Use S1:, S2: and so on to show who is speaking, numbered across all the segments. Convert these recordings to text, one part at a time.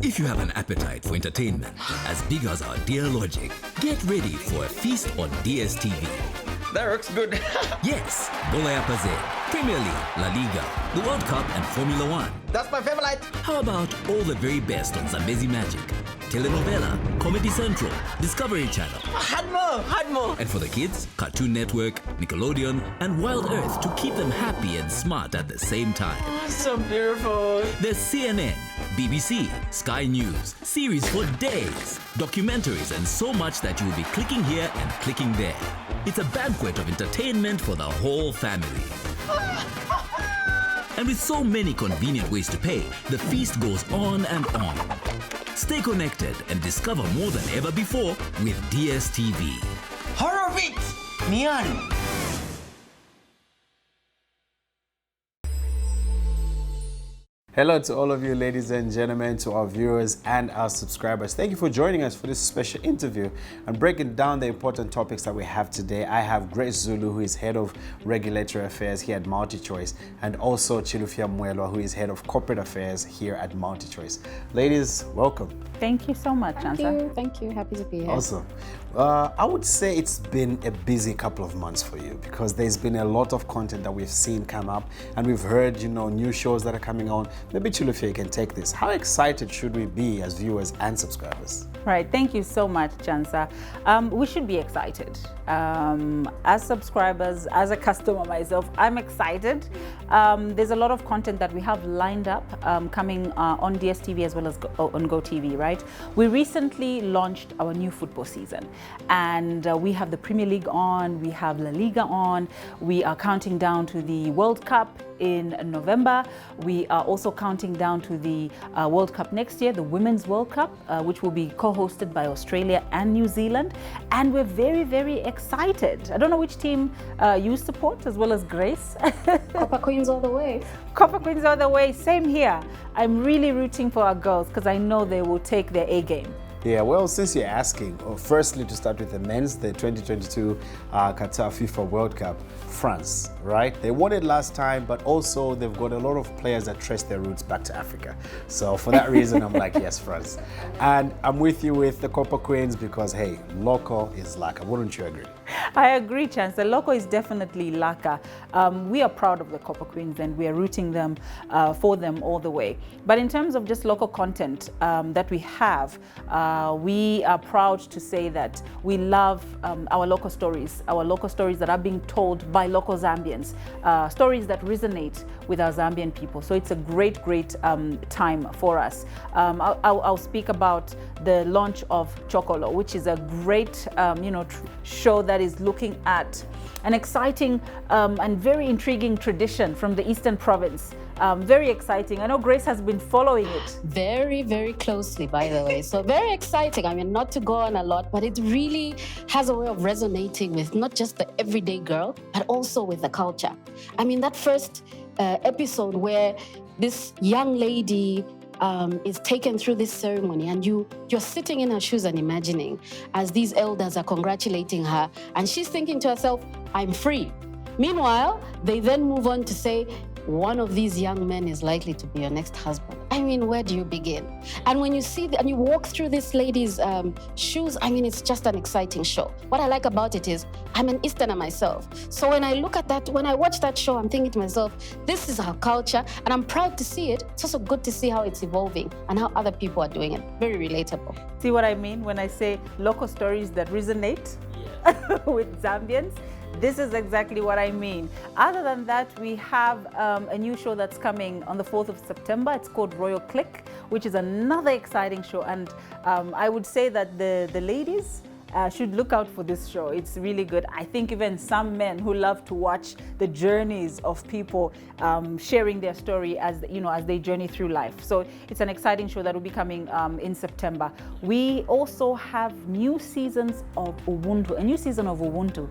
S1: If you have an appetite for entertainment as big as our dear Logic, get ready for a feast on DSTV.
S2: That looks good.
S1: Yes, Bola ya Paze, Premier League, La Liga, the World Cup and Formula One.
S2: That's my favorite.
S1: How about all the very best on Zambezi Magic, Telenovela, Comedy Central, Discovery Channel.
S2: Had more.
S1: And for the kids, Cartoon Network, Nickelodeon, and Wild Earth to keep them happy and smart at the same time.
S2: So beautiful.
S1: There's CNN, BBC, Sky News, series for days, documentaries, and so much that you will be clicking here and clicking there. It's a banquet of entertainment for the whole family. And with so many convenient ways to pay, the feast goes on and on. Stay connected and discover more than ever before with DSTV.
S2: Horror beat. Neon.
S3: Hello to all of you, ladies and gentlemen, to our viewers and our subscribers. Thank you for joining us for this special interview and breaking down the important topics that we have today. I have Grace Zulu, who is Head of Regulatory Affairs here at MultiChoice, and also Chilufya Mwelwa, who is Head of Corporate Affairs here at MultiChoice. Ladies, welcome.
S4: Thank you so much, Ansa.
S5: Thank you. Happy to be here.
S3: Awesome. I would say it's been a busy couple of months for you because there's been a lot of content that we've seen come up and we've heard, new shows that are coming on. Maybe Chilufya, you can take this. How excited should we be as viewers and subscribers?
S4: Right. Thank you so much, Chansa. We should be excited. As subscribers, as a customer myself, I'm excited. There's a lot of content that we have lined up coming on DSTV as well as on GoTV, right? We recently launched our new football season and we have the Premier League on, we have La Liga on, we are counting down to the World Cup in November. We are also counting down to the World Cup next year, the Women's World Cup, which will be co-hosted by Australia and New Zealand. And we're very, very excited. I don't know which team you support as well as Grace.
S5: Copper Queens all the way.
S4: Copper Queens all the way, same here. I'm really rooting for our girls because I know they will take their A game.
S3: Yeah, well, since you're asking, firstly to start with the men's, the 2022 Qatar FIFA World Cup, France, right? They won it last time, but also they've got a lot of players that trace their roots back to Africa. So for that reason, I'm like, yes, France. And I'm with you with the Copper Queens because, hey, local is laka. Wouldn't you agree?
S4: I agree, Chance. The local is definitely laka. We are proud of the Copper Queens and we are rooting them for them all the way. But in terms of just local content that we have, we are proud to say that we love our local stories that are being told by local Zambians, stories that resonate with our Zambian people. So it's a great time for us. I'll speak about the launch of Chokolo, which is a great show that is looking at an exciting and very intriguing tradition from the Eastern Province. Very exciting. I know Grace has been following it.
S5: Very, very closely, by the way. So very exciting. I mean, not to go on a lot, but it really has a way of resonating with not just the everyday girl, but also with the culture. I mean, that first episode where this young lady is taken through this ceremony and you're sitting in her shoes and imagining as these elders are congratulating her and she's thinking to herself, I'm free. Meanwhile, they then move on to say, one of these young men is likely to be your next husband. I mean, where do you begin? And when you see and you walk through this lady's shoes, I mean, it's just an exciting show. What I like about it is I'm an Easterner myself. So when I look at that, when I watch that show, I'm thinking to myself, this is our culture and I'm proud to see it. It's also good to see how it's evolving and how other people are doing it. Very relatable.
S4: See what I mean when I say local stories that resonate with Zambians? This is exactly what I mean. Other than that, we have a new show that's coming on the 4th of September. It's called Royal Click, which is another exciting show. And I would say that the ladies should look out for this show. It's really good. I think even some men who love to watch the journeys of people sharing their story as they journey through life. So it's an exciting show that will be coming in September. We also have new seasons of Ubuntu, a new season of Ubuntu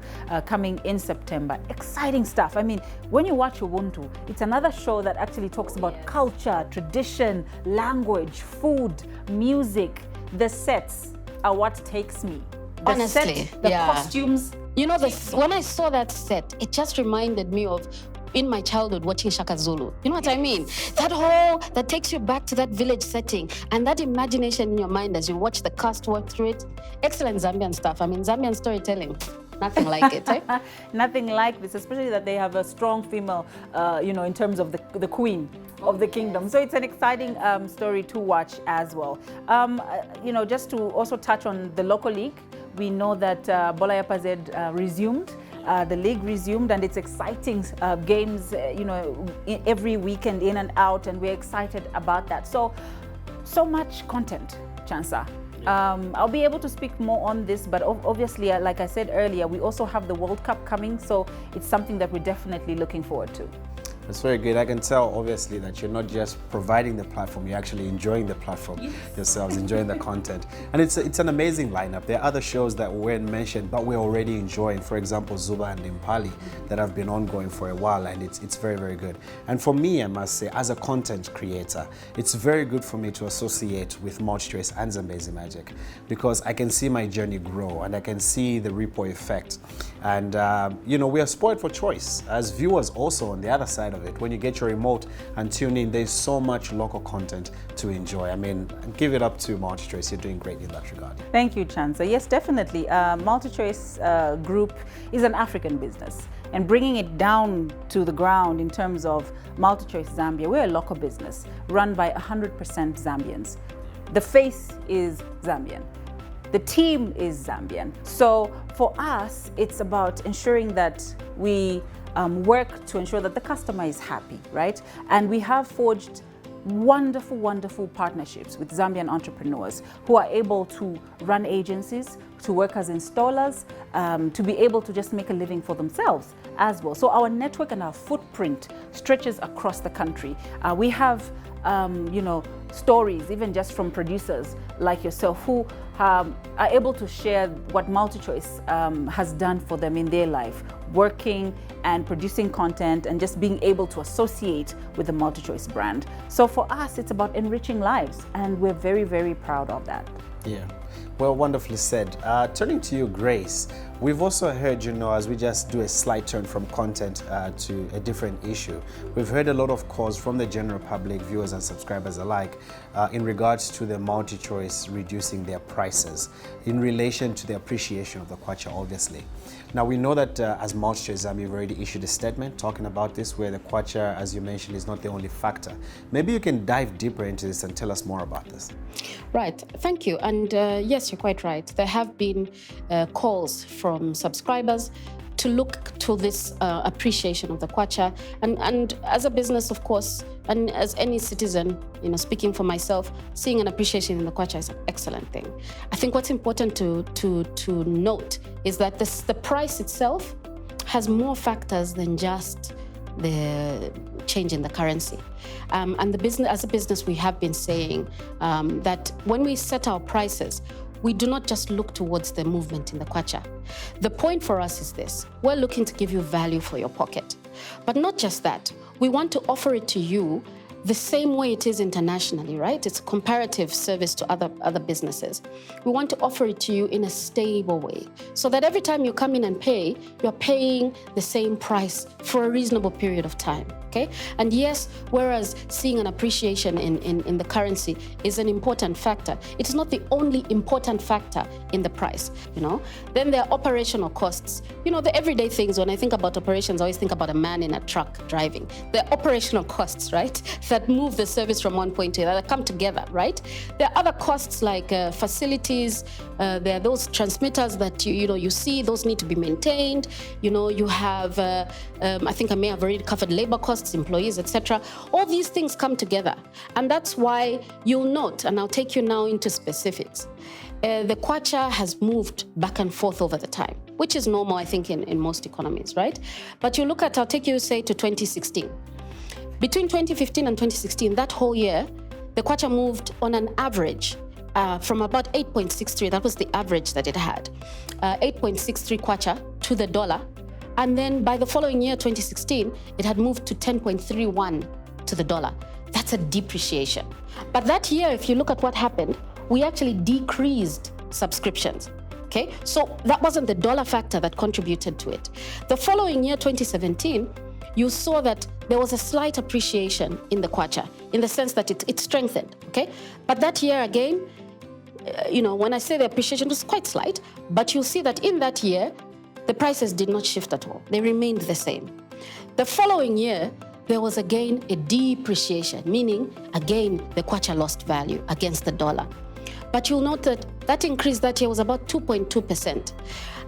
S4: coming in September. Exciting stuff. I mean, when you watch Ubuntu, it's another show that actually talks about culture, tradition, language, food, music. The sets are what takes me. The
S5: Honestly,
S4: set, the costumes.
S5: You know, when I saw that set, it just reminded me of in my childhood watching Shaka Zulu. You know what I mean? That takes you back to that village setting and that imagination in your mind as you watch the cast work through it. Excellent Zambian stuff. I mean, Zambian storytelling. Nothing like it, eh?
S4: Nothing like this, especially that they have a strong female, in terms of the queen of the kingdom. So it's an exciting story to watch as well. Just to also touch on the local league, we know that Bola Yapazed resumed. The league resumed, and it's exciting games, every weekend in and out, and we're excited about that. So much content, Chansa. I'll be able to speak more on this, but obviously, like I said earlier, we also have the World Cup coming, so it's something that we're definitely looking forward to.
S3: That's very good. I can tell, obviously, that you're not just providing the platform, you're actually enjoying the platform yourselves, enjoying the content. And it's an amazing lineup. There are other shows that weren't mentioned, but we're already enjoying. For example, Zuba and Impali, that have been ongoing for a while, and it's very, very good. And for me, I must say, as a content creator, it's very good for me to associate with MultiChoice and Zambezi Magic, because I can see my journey grow, and I can see the ripple effect. And, we are spoiled for choice as viewers also on the other side of it. When you get your remote and tune in, there's so much local content to enjoy. I mean, give it up to MultiChoice. You're doing great in that regard.
S4: Thank you, Chansa. Yes, definitely. MultiChoice Group is an African business. And bringing it down to the ground in terms of MultiChoice Zambia, we're a local business run by 100% Zambians. The face is Zambian. The team is Zambian. So for us, it's about ensuring that we work to ensure that the customer is happy, right? And we have forged wonderful, wonderful partnerships with Zambian entrepreneurs who are able to run agencies, to work as installers, to be able to just make a living for themselves as well. So our network and our footprint stretches across the country. We have stories, even just from producers like yourself, who are able to share what MultiChoice has done for them in their life, working and producing content and just being able to associate with the MultiChoice brand. So for us, it's about enriching lives, and we're very, very proud of that.
S3: Yeah, well, wonderfully said. Turning to you, Grace, we've also heard, as we just do a slight turn from content to a different issue, we've heard a lot of calls from the general public, viewers and subscribers alike, in regards to the MultiChoice reducing their prices in relation to the appreciation of the kwacha, obviously. Now, we know that as MultiChoice Zambia, you've already issued a statement talking about this, where the kwacha, as you mentioned, is not the only factor. Maybe you can dive deeper into this and tell us more about this.
S5: Right, thank you. And yes, you're quite right. There have been calls from subscribers to look to this appreciation of the kwacha. And as a business, of course, and as any citizen, speaking for myself, seeing an appreciation in the kwacha is an excellent thing. I think what's important to note is that the price itself has more factors than just the change in the currency. And as a business, we have been saying that when we set our prices, we do not just look towards the movement in the kwacha. The point for us is this: we're looking to give you value for your pocket. But not just that, we want to offer it to you the same way it is internationally, right? It's a comparative service to other businesses. We want to offer it to you in a stable way, so that every time you come in and pay, you're paying the same price for a reasonable period of time, okay? And yes, whereas seeing an appreciation in the currency is an important factor, it is not the only important factor in the price, Then there are operational costs. The everyday things. When I think about operations, I always think about a man in a truck driving. The operational costs, right, that move the service from one point to another, come together, right? There are other costs like facilities. There are those transmitters that you see, those need to be maintained. You have, I think I may have already covered labor costs, employees, etc. All these things come together. And that's why you'll note, and I'll take you now into specifics, the kwacha has moved back and forth over the time, which is normal, I think, in most economies, right? But you look at, I'll take you, say, to 2016. Between 2015 and 2016, that whole year, the kwacha moved on an average from about 8.63, that was the average that it had, 8.63 kwacha to the dollar. And then by the following year, 2016, it had moved to 10.31 to the dollar. That's a depreciation. But that year, if you look at what happened, we actually decreased subscriptions. Okay, so that wasn't the dollar factor that contributed to it. The following year, 2017, you saw that there was a slight appreciation in the kwacha, in the sense that it strengthened, okay? But that year again, when I say the appreciation was quite slight, but you'll see that in that year, the prices did not shift at all. They remained the same. The following year, there was again a depreciation, meaning again, the kwacha lost value against the dollar. But you'll note that that increase that year was about 2.2%.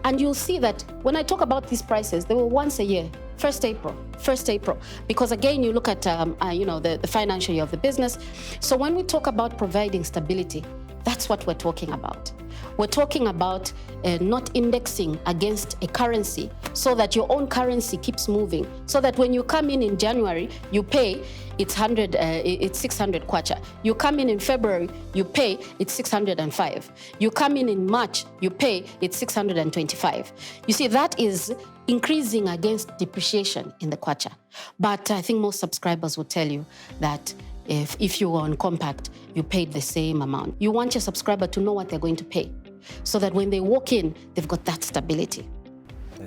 S5: And you'll see that when I talk about these prices, they were once a year, 1st April. Because again, you look at, the financial year of the business. So when we talk about providing stability, that's what we're talking about. We're talking about not indexing against a currency so that your own currency keeps moving. So that when you come in January, you pay, it's 600 kwacha. You come in February, you pay, it's 605. You come in March, you pay, it's 625. You see, that is increasing against depreciation in the kwacha. But I think most subscribers will tell you that if you were on compact, you paid the same amount. You want your subscriber to know what they're going to pay so that when they walk in, they've got that stability.
S3: Yeah.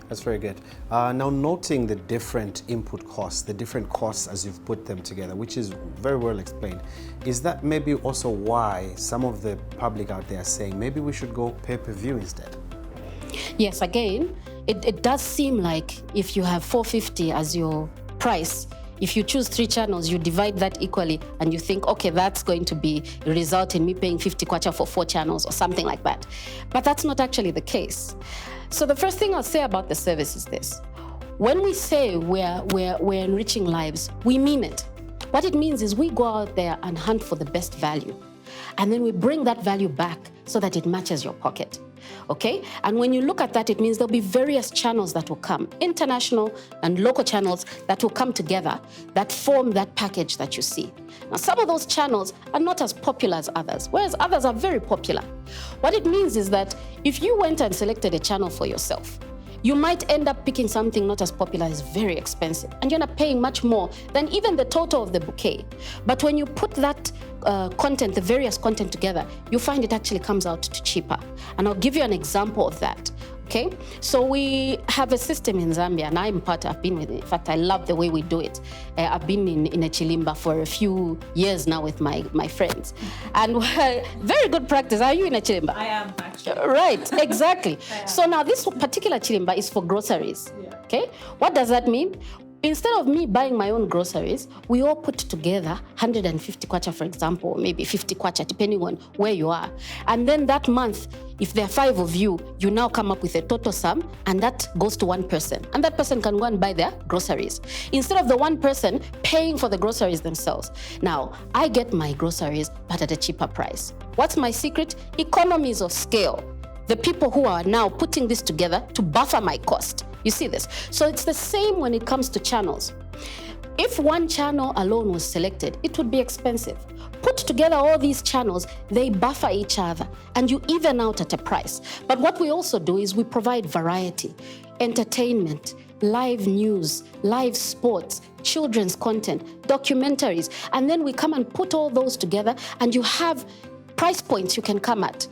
S3: That's very good. Now, noting the different input costs, the different costs as you've put them together, which is very well explained, is that maybe also why some of the public out there are saying maybe we should go pay-per-view instead?
S5: Yes, again, it does seem like if you have 450 as your price, if you choose 3 channels, you divide that equally and you think, okay, that's going to result in me paying 50 kwacha for 4 channels or something like that. But that's not actually the case. So the first thing I'll say about the service is this. When we say we're enriching lives, we mean it. What it means is we go out there and hunt for the best value. And then we bring that value back so that it matches your pocket. Okay? And when you look at that, it means there'll be various channels that will come, international and local channels that will come together that form that package that you see. Now, some of those channels are not as popular as others, whereas others are very popular. What it means is that if you went and selected a channel for yourself, you might end up picking something not as popular, as very expensive, and you're not paying much more than even the total of the bouquet. But when you put that content, the various content together, you find it actually comes out to cheaper. And I'll give you an example of that. Okay, so we have a system in Zambia, and I've been with it. In fact, I love the way we do it. I've been in a chilimba for a few years now with my friends. And very good practice. Are you in a chilimba?
S4: I am, actually.
S5: Right, exactly. So now this particular chilimba is for groceries. Yeah. Okay, what does that mean? Instead of me buying my own groceries, we all put together 150 kwacha, for example, or maybe 50 kwacha, depending on where you are. And then that month, if there are 5 of you, you now come up with a total sum, and that goes to one person. And that person can go and buy their groceries, instead of the one person paying for the groceries themselves. Now, I get my groceries, but at a cheaper price. What's my secret? Economies of scale. The people who are now putting this together to buffer my cost. You see this? So it's the same when it comes to channels. If one channel alone was selected, it would be expensive. Put together all these channels, they buffer each other, and you even out at a price. But what we also do is we provide variety, entertainment, live news, live sports, children's content, documentaries, and then we come and put all those together, and you have price points you can come at,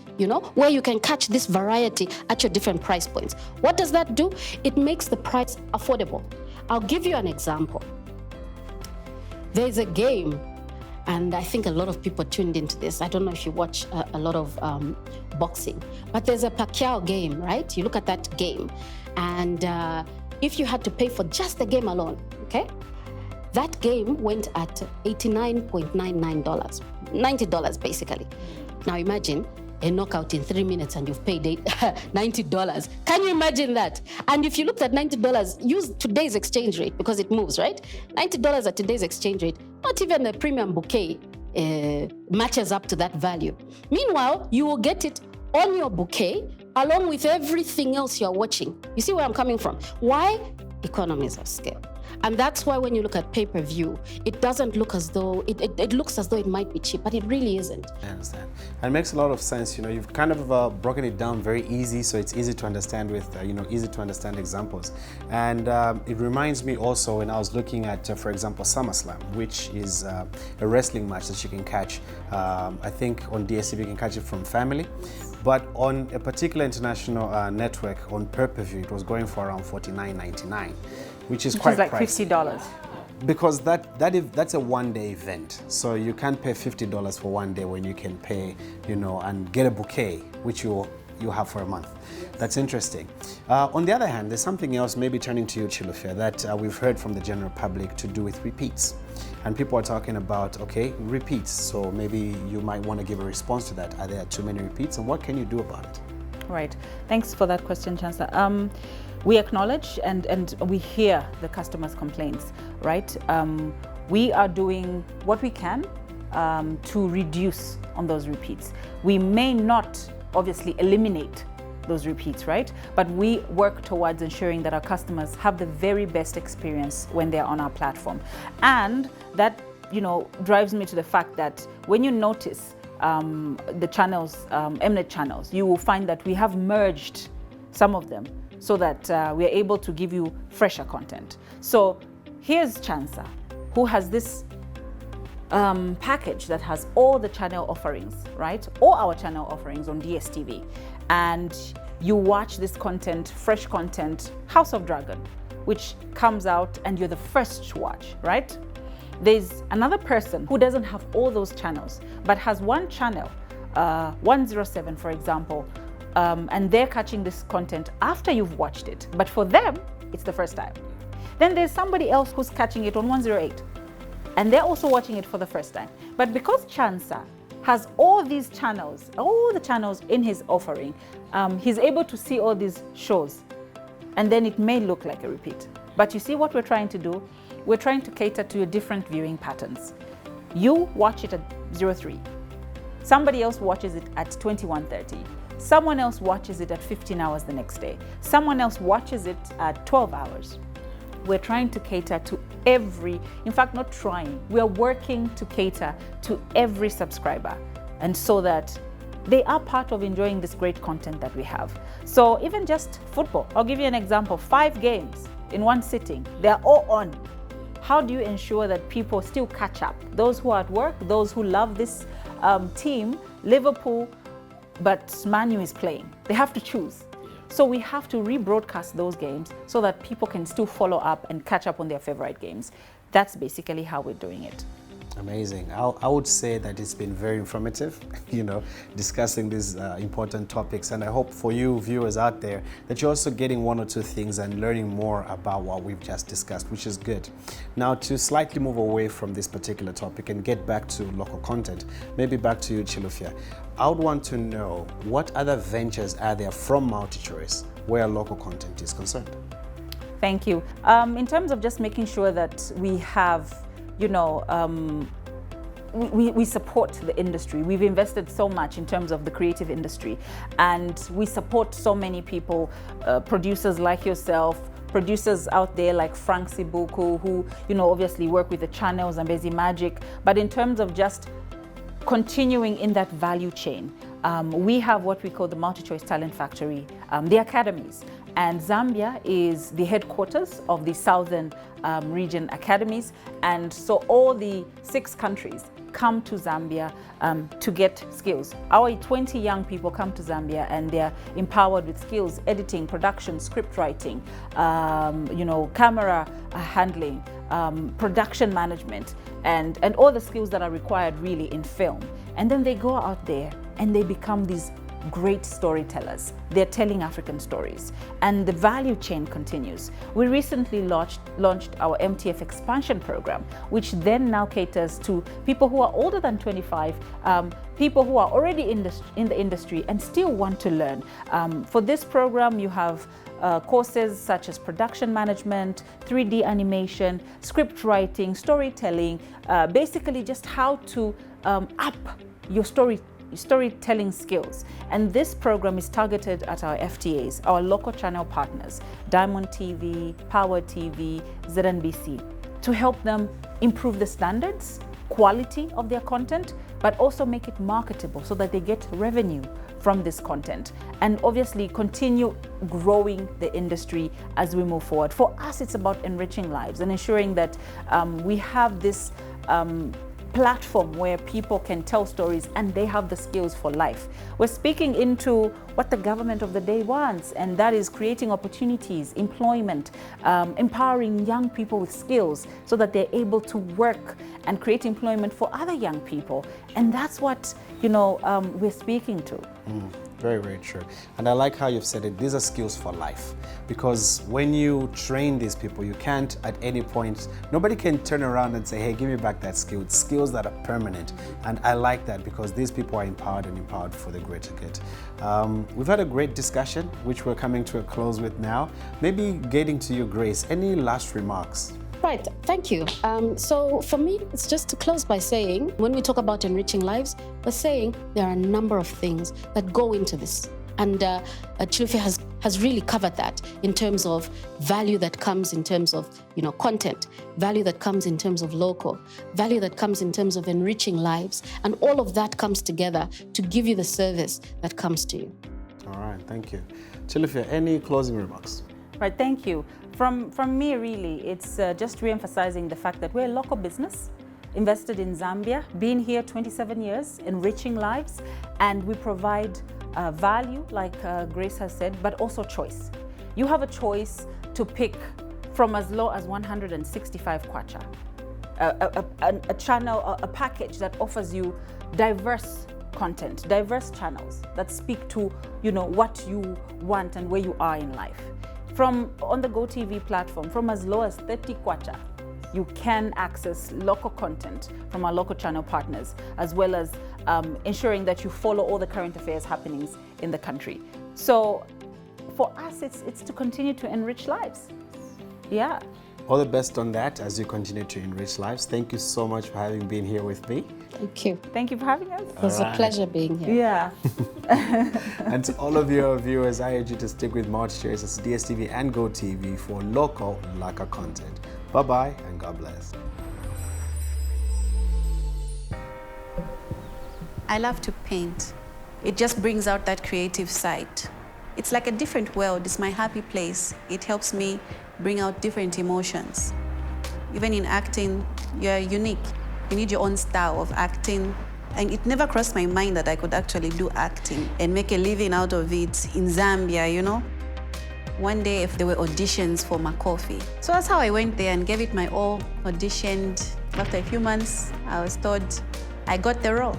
S5: where you can catch this variety at your different price points. What does that do? It makes the price affordable. I'll give you an example. There's a game, and I think a lot of people tuned into this. I don't know if you watch a lot of boxing, but there's a Pacquiao game, right? You look at that game, and if you had to pay for just the game alone, okay? That game went at $89.99, $90 basically. Now imagine a knockout in 3 minutes and you've paid $90. Can you imagine that? And if you looked at $90, use today's exchange rate because it moves, right? $90 at today's exchange rate, not even a premium bouquet matches up to that value. Meanwhile, you will get it on your bouquet along with everything else you're watching. You see where I'm coming from? Why? Economies of scale. And that's why when you look at pay-per-view, it doesn't look as though, it looks as though it might be cheap, but it really isn't.
S3: I understand. And it makes a lot of sense. You've kind of broken it down very easy, so it's easy to understand with, easy to understand examples. And it reminds me also when I was looking at, for example, SummerSlam, which is a wrestling match that you can catch. I think on DSTV you can catch it from family. But on a particular international network, on pay-per-view, it was going for around $49.99. which is
S4: Which
S3: quite
S4: is like
S3: pricey.
S4: $50.
S3: Because that's a one-day event, so you can't pay $50 for one day when you can pay, and get a bouquet, which you have for a month. That's interesting. On the other hand, there's something else, maybe turning to you, Chilufya, that we've heard from the general public to do with repeats. And people are talking about, okay, repeats. So maybe you might want to give a response to that. Are there too many repeats, and what can you do about it?
S4: Right. Thanks for that question, Chancellor. We acknowledge and we hear the customers' complaints, right? We are doing what we can to reduce on those repeats. We may not obviously eliminate those repeats, right? But we work towards ensuring that our customers have the very best experience when they're on our platform. And that, drives me to the fact that when you notice the channels, Mnet channels, you will find that we have merged some of them so that we are able to give you fresher content. So here's Chansa, who has this package that has all the channel offerings, right? All our channel offerings on DSTV. And you watch this content, fresh content, House of Dragon, which comes out and you're the first to watch, right? There's another person who doesn't have all those channels, but has one channel, 107, for example, and they're catching this content after you've watched it. But for them, it's the first time. Then there's somebody else who's catching it on 108, and they're also watching it for the first time. But because Chansa has all these channels, all the channels in his offering, he's able to see all these shows, and then it may look like a repeat. But you see what we're trying to do? We're trying to cater to your different viewing patterns. You watch it at 03. Somebody else watches it at 21:30. Someone else watches it at 15 hours the next day. Someone else watches it at 12 hours. We're trying to cater to in fact, not trying, we're working to cater to every subscriber, and so that they are part of enjoying this great content that we have. So even just football, I'll give you an example, 5 games in one sitting, they're all on. How do you ensure that people still catch up? Those who are at work, those who love this team, Liverpool, but Man U is playing. They have to choose. So we have to rebroadcast those games so that people can still follow up and catch up on their favorite games. That's basically how we're doing it.
S3: Amazing. I would say that it's been very informative, discussing these important topics. And I hope for you viewers out there that you're also getting one or two things and learning more about what we've just discussed, which is good. Now, to slightly move away from this particular topic and get back to local content, maybe back to you, Chilufya. I would want to know what other ventures are there from MultiChoice where local content is concerned?
S4: Thank you. In terms of just making sure that we have we support the industry. We've invested so much in terms of the creative industry, and we support so many people, producers like yourself, producers out there like Frank Sibuku, who obviously work with the channels and Bezi Magic. But in terms of just continuing in that value chain, we have what we call the MultiChoice Talent Factory, the academies. And Zambia is the headquarters of the Southern Region Academies. And so all the 6 countries come to Zambia to get skills. Our 20 young people come to Zambia and they're empowered with skills, editing, production, script writing, camera handling, production management, and all the skills that are required really in film. And then they go out there and they become these great storytellers. They're telling African stories, and the value chain continues. We recently launched our MTF expansion program, which then now caters to people who are older than 25, people who are already in the industry and still want to learn. For this program, you have courses such as production management, 3D animation, script writing, storytelling, basically just how to up your storytelling skills. And this program is targeted at our FTAs, our local channel partners, Diamond TV, Power TV, ZNBC, to help them improve the standards, quality of their content, but also make it marketable so that they get revenue from this content, and obviously continue growing the industry as we move forward. For us, it's about enriching lives and ensuring that we have this platform where people can tell stories and they have the skills for life. We're speaking into what the government of the day wants, and that is creating opportunities, employment, empowering young people with skills so that they're able to work and create employment for other young people. And that's what, we're speaking to.
S3: Very, very true. And I like how you've said it. These are skills for life. Because when you train these people, you can't at any point, nobody can turn around and say, hey, give me back that skill. It's skills that are permanent. And I like that because these people are empowered and empowered for the greater good. We've had a great discussion, which we're coming to a close with now. Maybe getting to you, Grace, any last remarks?
S5: Right, thank you. So for me, it's just to close by saying, when we talk about enriching lives, we're saying there are a number of things that go into this. And Chilufya has really covered that in terms of value that comes in terms of content, value that comes in terms of local, value that comes in terms of enriching lives, and all of that comes together to give you the service that comes to you.
S3: All right, thank you. Chilufya, any closing remarks?
S4: Right, thank you. From me, really, it's just re-emphasizing the fact that we're a local business, invested in Zambia, been here 27 years, enriching lives, and we provide value, like Grace has said, but also choice. You have a choice to pick from as low as 165 kwacha, a channel, a package that offers you diverse content, diverse channels that speak to what you want and where you are in life. From on the GoTV platform, from as low as 30 kwacha, you can access local content from our local channel partners, as well as ensuring that you follow all the current affairs happenings in the country. So for us, it's to continue to enrich lives. Yeah.
S3: All the best on that as you continue to enrich lives. Thank you so much for having been here with me.
S5: Thank you.
S4: Thank you for having us.
S5: It was a pleasure being here.
S4: Yeah.
S3: And to all of your viewers, I urge you to stick with MultiChoice, as DSTV and GoTV for local Laka content. Bye-bye and God bless.
S6: I love to paint. It just brings out that creative side. It's like a different world. It's my happy place. It helps me bring out different emotions. Even in acting, you're unique. You need your own style of acting. And it never crossed my mind that I could actually do acting and make a living out of it in Zambia, One day, if there were auditions for Makofi. So that's how I went there and gave it my all, auditioned. After a few months, I was told I got the role.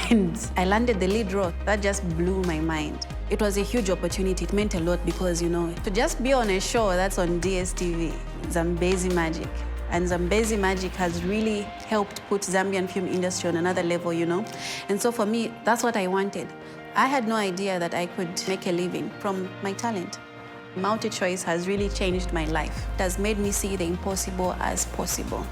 S6: And I landed the lead role. That just blew my mind. It was a huge opportunity. It meant a lot because, to just be on a show that's on DSTV, Zambezi Magic. And Zambezi Magic has really helped put Zambian film industry on another level, And so for me, that's what I wanted. I had no idea that I could make a living from my talent. MultiChoice has really changed my life. It has made me see the impossible as possible.